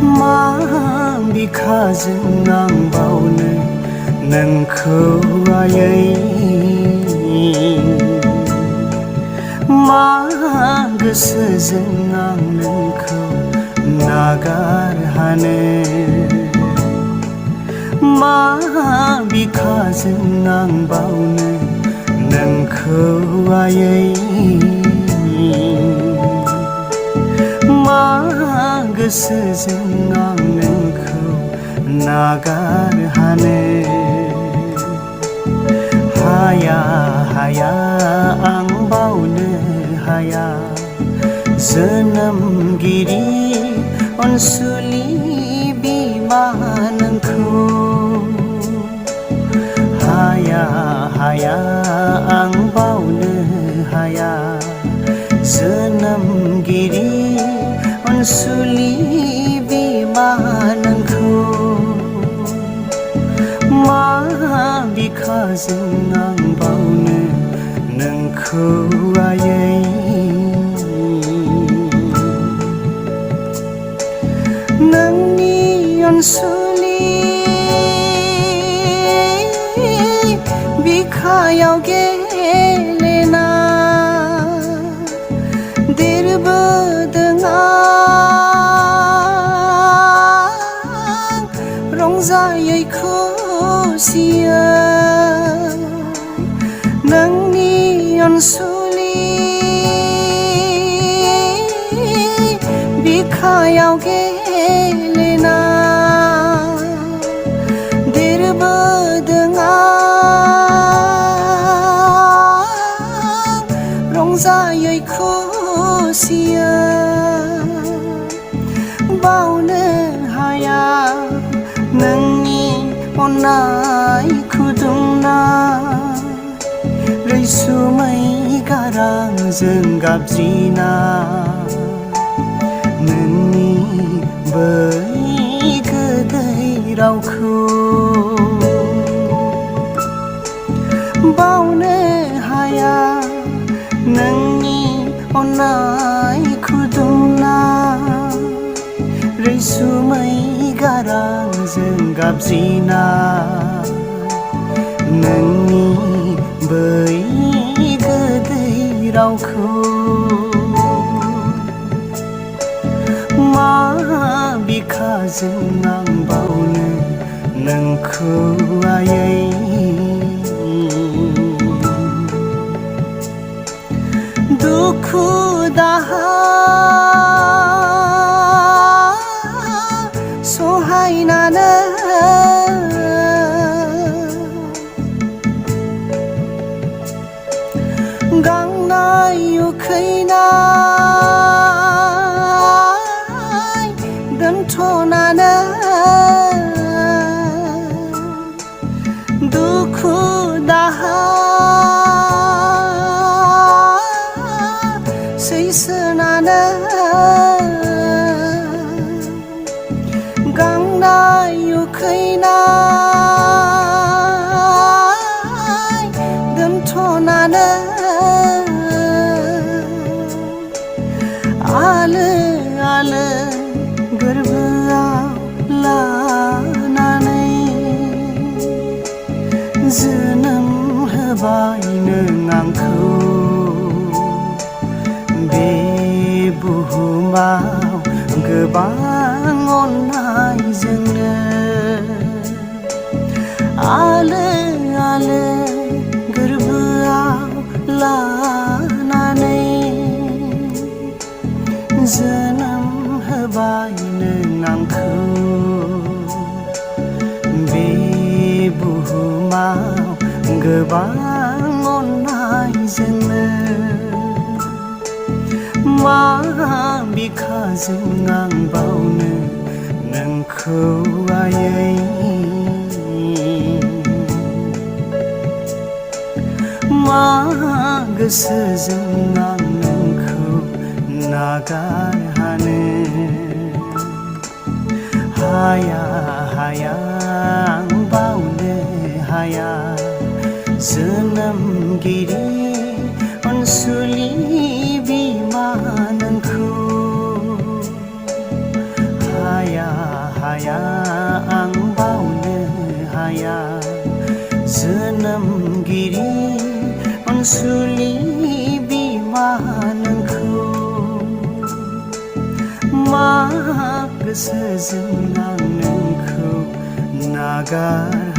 मा बिखाजों आं बावनो नोंखौ आयै मा गोसोजों आं नोंखौ नागारहानो मा बिखाजों आं बावनो नोंखौ आयै मा गोसोजों आं नोंखौ नागारहानो हाया हाया आं बावनो हाया जोनोमगिरि अनसुलि बिमा नोंखौ हाया हाया आं बावनो हाया जोनोमगिरि अनसुलि बिमा नोंखौ मा बिखाजों आं बावनो नोंखौ आयै नोंनि अनसुलि बिखायाव गेलेना देरबोदों आं रंजायै खुसियै नोंनि अनसुलि बिखायाव गेलेना देरबोदों आं रंजायै खुसियै बावनो हाया नोंनि अननाय खुदुंनाय रैसुमै गारांजों गाबज्रिना नोंनि बै गोदै रावखौ बावनो हाया नोंनि अननाय खुदुंनाय रैसुमै गारांजों गाबज्रिना नोंनि बै गोदै रावखौ मा बिखाजों आं बावनो नोंखौ आयै दुखु दाहा सहायनानै गांनाय उखैनाय दोनथ'नानै दुखु दाहा सैसोनानै गांनाय उखैनाय दोनथ'नानै आलो आलो गोरबोआव लानानै जोनोम होबाय नों आंखौ बे बुहुमाव गोबां अननायजोंनो आलो आलो गोरबोआव लानानै जोनोम होबाय नों आंखौ बे बुहुमाव गोबां अननायजोंनो मा बिखाजों आं बावनो नोंखौ आयै मा गोसोजों आं नोंखौ नागारहानो हाया हाया आं बावनो हाया जोनोमगिरि अनसुलि बिमा नोंखौ हाया हाया आं बावनो हाया जोनोमगिरि अनसुलि बिमा नोंखौ मा गोसोजों आं नोंखौ नागार